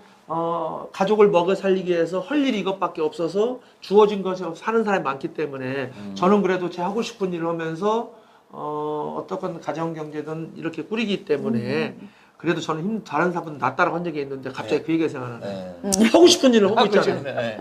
가족을 먹여 살리기 위해서 할 일이 이것밖에 없어서 주어진 것에 사는 사람이 많기 때문에 저는 그래도 제 하고 싶은 일을 하면서 어떤 가정 경제든 이렇게 꾸리기 때문에 그래도 저는 다른 사람은 낫다라고 한 적이 있는데 갑자기 네. 그 얘기가 생각나네. 네. 하고 싶은 일을 하고 하고 있잖아요. 싶네. 네.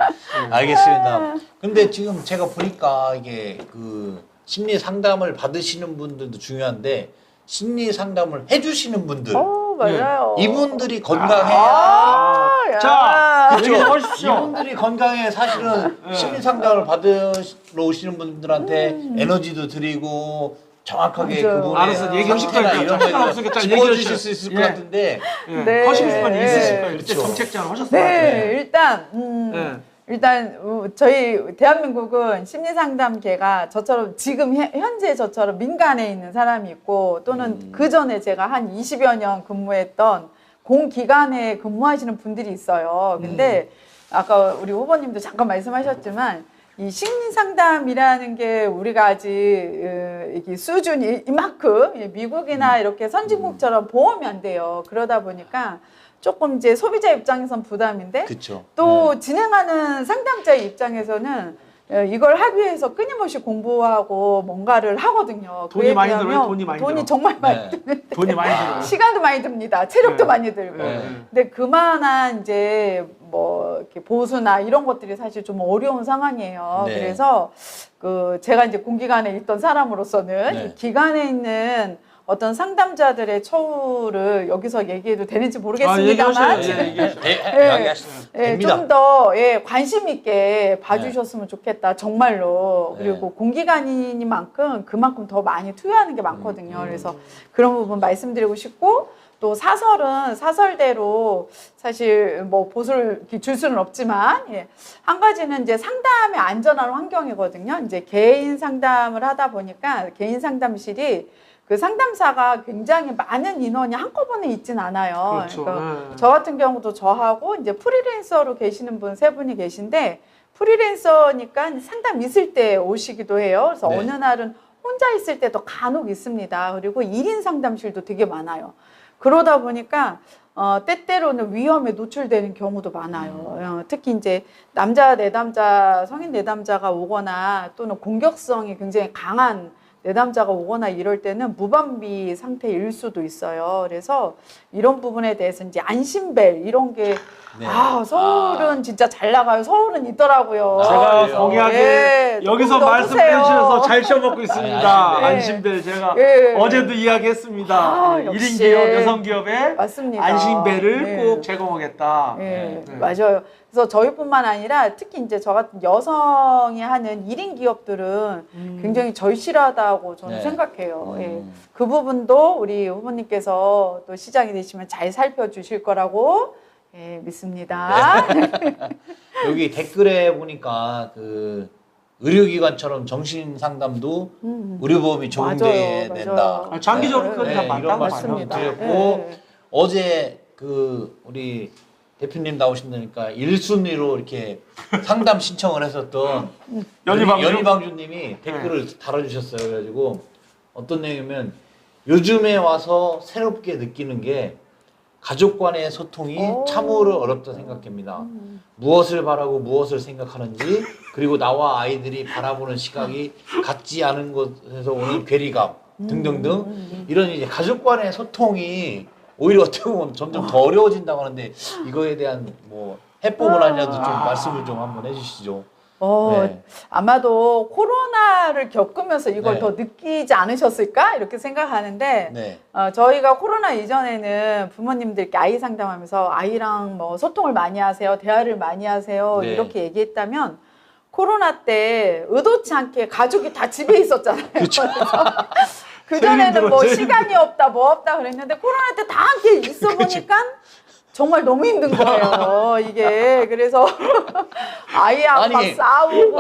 알겠습니다. 근데 지금 제가 보니까 이게 그 심리 상담을 받으시는 분들도 중요한데 심리 상담을 해주시는 분들 맞아요. 이분들이 건강해야 야. 자, 그렇죠. 얘기 좀 하십시오. 이분들이 건강해 사실은 심리 상담을 받으러 오시는 분들한테 에너지도 드리고 정확하게 맞아요. 그분의 알았어, 얘기 상태나 없으니까 이런 시간 걸 없으니까 짚어주실 얘기해 수 있을 예. 것 같은데 예. 네. 하시고 싶은 일 있으실 거예요. 그때 그렇죠. 정책자를 하셨어요. 네, 일단 네. 일단 저희 대한민국은 심리상담계가 저처럼 지금 현재 저처럼 민간에 있는 사람이 있고 또는 그 전에 제가 한 20여 년 근무했던 공기관에 근무하시는 분들이 있어요. 근데 아까 우리 후보님도 잠깐 말씀하셨지만 이 심리상담이라는 게 우리가 아직 이게 수준이 이만큼 미국이나 이렇게 선진국처럼 보험이 안 돼요. 그러다 보니까 조금 이제 소비자 입장에선 부담인데 그쵸. 또 진행하는 상담자의 입장에서는 이걸 하기 위해서 끊임없이 공부하고 뭔가를 하거든요. 돈이 그에 많이 비하면 들어요? 돈이 많이 들어? 정말 많이 네. 드는데 돈이 많이 들어요. 시간도 많이 듭니다. 체력도 네. 많이 들고. 네. 근데 그만한 이제 뭐 이렇게 보수나 이런 것들이 사실 좀 어려운 상황이에요. 네. 그래서 그 제가 이제 공기관에 있던 사람으로서는 네. 이 기관에 있는 어떤 상담자들의 처우를 여기서 얘기해도 되는지 모르겠습니다만 됩니다. 좀 더 관심 있게 봐주셨으면 좋겠다 정말로. 그리고 공기관이니만큼 그만큼 더 많이 투여하는 게 많거든요. 그래서 그런 부분 말씀드리고 싶고 또 사설은 사설대로 사실 뭐 보수를 이렇게 줄 수는 없지만 한 가지는 이제 상담의 안전한 환경이거든요. 이제 개인 상담을 하다 보니까 개인 상담실이 그 상담사가 굉장히 많은 인원이 한꺼번에 있진 않아요. 그렇죠. 그러니까 저 같은 경우도 저하고 이제 프리랜서로 계시는 분 3분이 계신데 프리랜서니까 상담 있을 때 오시기도 해요. 그래서 네. 어느 날은 혼자 있을 때도 간혹 있습니다. 그리고 1인 상담실도 되게 많아요. 그러다 보니까 때때로는 위험에 노출되는 경우도 많아요. 특히 이제 남자 내담자, 성인 내담자가 오거나 또는 공격성이 굉장히 강한 내담자가 오거나 이럴 때는 무방비 상태일 수도 있어요. 그래서 이런 부분에 대해서 이제 안심벨 이런 게 네. 서울은 진짜 잘 나가요. 서울은 있더라고요. 제가 그래요? 공약에 여기서 좀 말씀해 넣어주세요. 주셔서 잘 셔먹고 있습니다. 네, 안심벨 제가 예. 어제도 이야기했습니다. 아, 1인 역시. 기업, 여성 기업에 맞습니다. 안심벨을 네. 꼭 제공하겠다. 예, 네. 맞아요. 그래서 저희뿐만 아니라 특히 이제 저 같은 여성이 하는 1인 기업들은 굉장히 절실하다고 저는 네. 생각해요. 예. 그 부분도 우리 후보님께서 또 시장이 되시면 잘 살펴주실 거라고 믿습니다. 여기 댓글에 보니까 그 의료기관처럼 정신상담도 의료보험이 적용돼야 맞아요, 된다. 맞아요. 장기적으로 그건 다 네, 맞다고 이런 봐요. 말씀을 맞습니다. 드렸고 예. 어제 그 우리 대표님 나오신다니까 1순위로 이렇게 상담 신청을 했었던 연희방주님이 댓글을 달아주셨어요. 그래가지고 어떤 내용이면 요즘에 와서 새롭게 느끼는 게 가족 간의 소통이 참으로 어렵다 생각합니다. 무엇을 바라고 무엇을 생각하는지 그리고 나와 아이들이 바라보는 시각이 같지 않은 것에서 오는 괴리감 등등등 이런 이제 가족 간의 소통이 오히려 어떻게 보면 점점 더 어려워진다고 하는데 이거에 대한 뭐 해법을 하냐도 좀 말씀을 좀 한번 해주시죠. 네. 아마도 코로나를 겪으면서 이걸 네. 더 느끼지 않으셨을까 이렇게 생각하는데 네. 저희가 코로나 이전에는 부모님들께 아이 상담하면서 아이랑 뭐 소통을 많이 하세요, 대화를 많이 하세요 네. 이렇게 얘기했다면 코로나 때 의도치 않게 가족이 다 집에 있었잖아요. 그 전에는 뭐 시간이 없다, 뭐 없다 그랬는데 코로나 때 다 함께 있어 보니까 정말 너무 힘든 거예요. 이게 그래서 아이하고 막 싸우고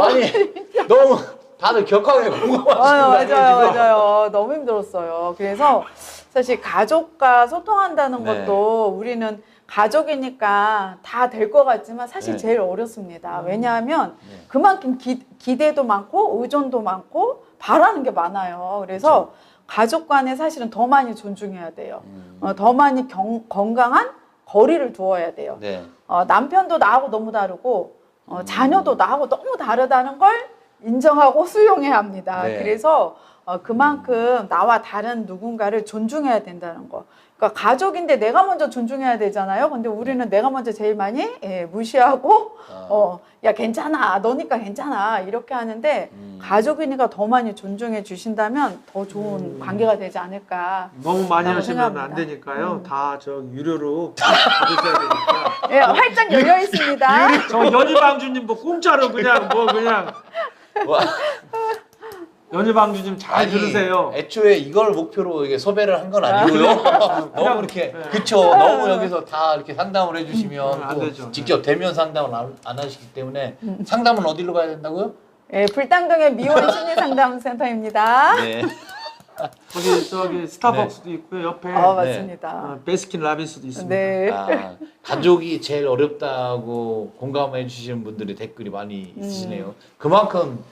너무 다들 격하게 공감하시는 맞아요. 너무 힘들었어요. 그래서 사실 가족과 소통한다는 것도 우리는 가족이니까 다 될 것 같지만 사실 제일 어렵습니다. 왜냐하면 그만큼 기대도 많고 의존도 많고 바라는 게 많아요. 그래서 가족 간에 사실은 더 많이 존중해야 돼요. 더 많이 건강한 거리를 두어야 돼요. 네. 남편도 나하고 너무 다르고 자녀도 나하고 너무 다르다는 걸 인정하고 수용해야 합니다. 네. 그래서 그만큼 나와 다른 누군가를 존중해야 된다는 거. 그러니까 가족인데 내가 먼저 존중해야 되잖아요. 근데 우리는 내가 먼저 제일 많이 무시하고 야 괜찮아, 너니까 괜찮아 이렇게 하는데 가족이니까 더 많이 존중해 주신다면 더 좋은 관계가 되지 않을까. 너무 많이 라고 하시면 안 생각합니다. 되니까요. 다 저 유료로 받으셔야 되니까. 예, 활짝 열려 있습니다. 저 연희방주님 뭐 공짜로 그냥 뭐 그냥 연희방주 좀 잘 들으세요. 애초에 이걸 목표로 이게 섭외를 한 건 아니고요. 너무 이렇게 네. 그쵸. 너무 여기서 다 이렇게 상담을 해주시면 안 또 되죠. 직접 대면 상담을 안 하시기 때문에 상담은 어디로 가야 된다고요? 예, 불당동의 미원 심리상담센터입니다. 네. 저기 스타벅스도 있고요. 옆에 맞습니다. 베스킨 라빈스도 있습니다. 네. 아, 가족이 제일 어렵다고 공감해 주시는 분들이 댓글이 많이 있으시네요. 그만큼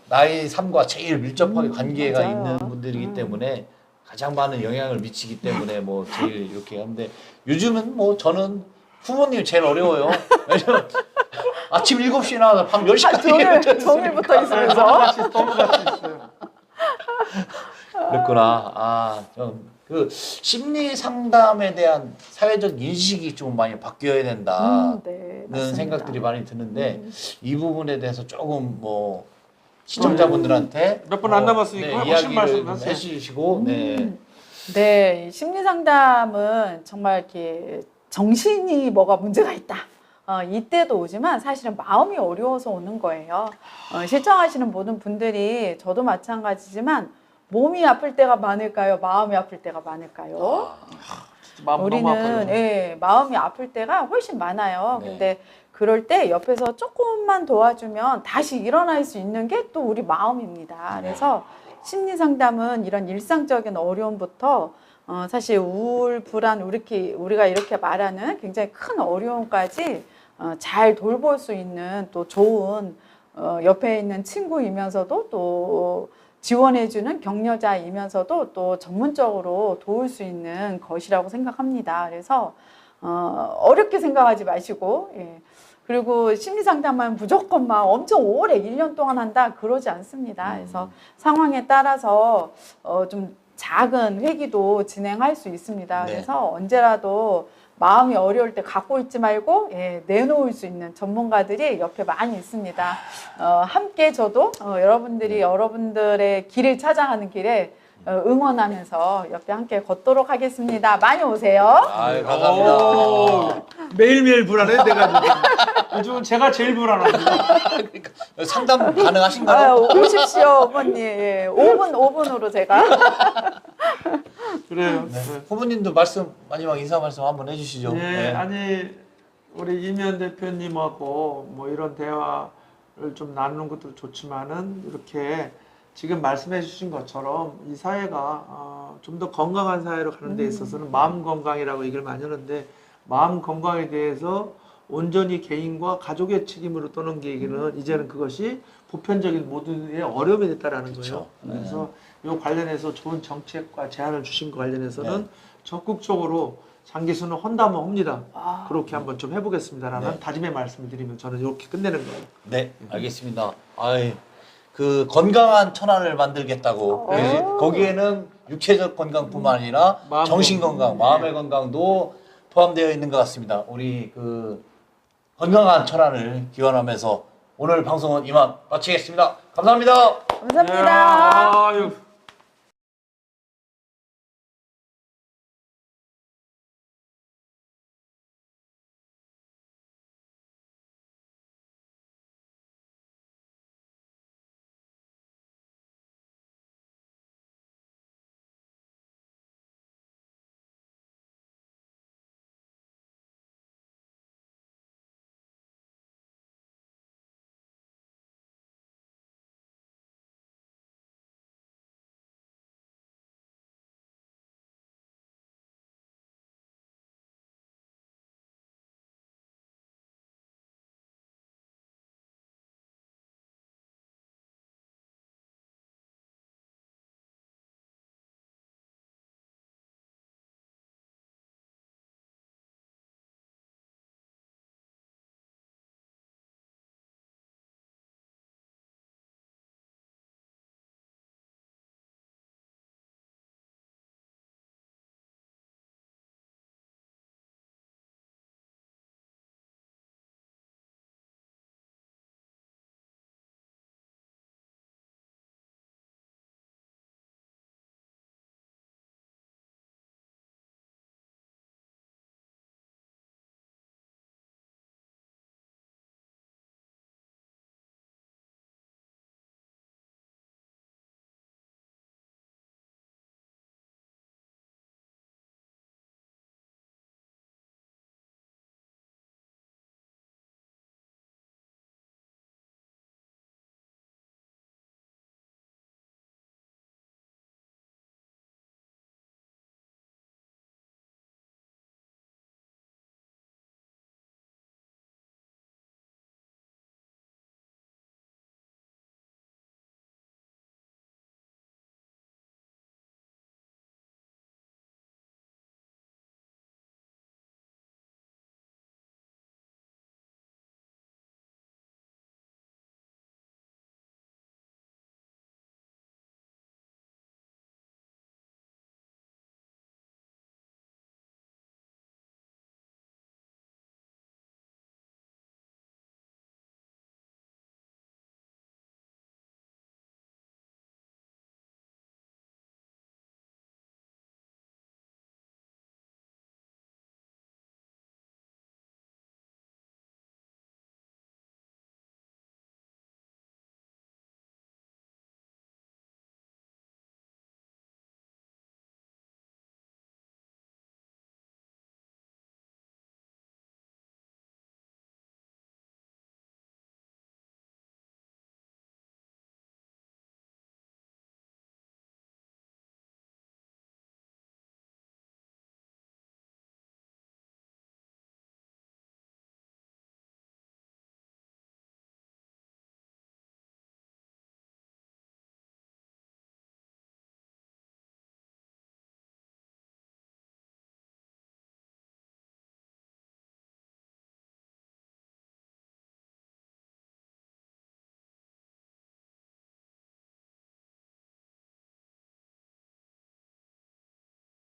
나의 삶과 제일 밀접하게 관계가 맞아요. 있는 분들이기 때문에 가장 많은 영향을 미치기 때문에 뭐 제일 이렇게 하는데 요즘은 뭐 저는 부모님이 제일 어려워요. 왜냐면 아침 7시에 나와서 밤 10시까지 종일부터 있으면서. 똑같이 있어요. 그랬구나. 아, 그 심리 상담에 대한 사회적 인식이 좀 많이 바뀌어야 된다는 네, 맞습니다. 생각들이 많이 드는데 이 부분에 대해서 조금 뭐 시청자분들한테 몇분안 남았으니까 네, 훨씬 이야기를 좀 말씀하세요. 해주시고 네. 네, 심리 상담은 정말 이렇게 정신이 뭐가 문제가 있다. 이때도 오지만 사실은 마음이 어려워서 오는 거예요. 신청하시는 모든 분들이 저도 마찬가지지만 몸이 아플 때가 많을까요? 마음이 아플 때가 많을까요? 마음 너무 우리는 아파요. 예, 마음이 아플 때가 훨씬 많아요. 네. 근데 그럴 때 옆에서 조금만 도와주면 다시 일어날 수 있는 게 또 우리 마음입니다. 그래서 심리 상담은 이런 일상적인 어려움부터 사실 우울, 불안, 우리가 이렇게 말하는 굉장히 큰 어려움까지 잘 돌볼 수 있는 또 좋은 옆에 있는 친구이면서도 또 지원해주는 격려자이면서도 또 전문적으로 도울 수 있는 것이라고 생각합니다. 그래서 어렵게 생각하지 마시고 예. 그리고 심리 상담은 무조건 막 엄청 오래 1년 동안 한다 그러지 않습니다. 그래서 상황에 따라서 좀 작은 회기도 진행할 수 있습니다. 네. 그래서 언제라도 마음이 어려울 때 갖고 있지 말고 내놓을 수 있는 전문가들이 옆에 많이 있습니다. 함께 저도 여러분들이 여러분들의 길을 찾아가는 길에 응원하면서 옆에 함께 걷도록 하겠습니다. 많이 오세요. 아유, 감사합니다. 매일매일 불안해 내가 요즘은 제가 제일 불안합니다. 상담 가능하신가요? 오십시오, 어머니. 예, 5분으로 제가. 그래요. 네. 후보님도 마지막 인사 말씀 한번 해주시죠. 예, 네. 아니 우리 이면 대표님하고 뭐 이런 대화를 좀 나누는 것도 좋지만은 이렇게 지금 말씀해 주신 것처럼 이 사회가 좀 더 건강한 사회로 가는 데 있어서는 마음 건강이라고 얘기를 많이 하는데 마음 건강에 대해서 온전히 개인과 가족의 책임으로 떠넘기기는 이제는 그것이 보편적인 모두의 어려움이 됐다라는 거예요. 그래서 이 관련해서 좋은 정책과 제안을 주신 거 관련해서는 적극적으로 장기수는 헌다면 합니다. 그렇게 한번 좀 해보겠습니다라는 다짐의 말씀을 드리면 저는 이렇게 끝내는 거예요. 네, 알겠습니다. 아이, 그 건강한 천안을 만들겠다고. 거기에는 육체적 건강뿐만 아니라 마음 정신 건강, 마음의 건강도 포함되어 있는 것 같습니다. 우리 그 건강한 천안을 기원하면서 오늘 방송은 이만 마치겠습니다. 감사합니다. 감사합니다. 아유.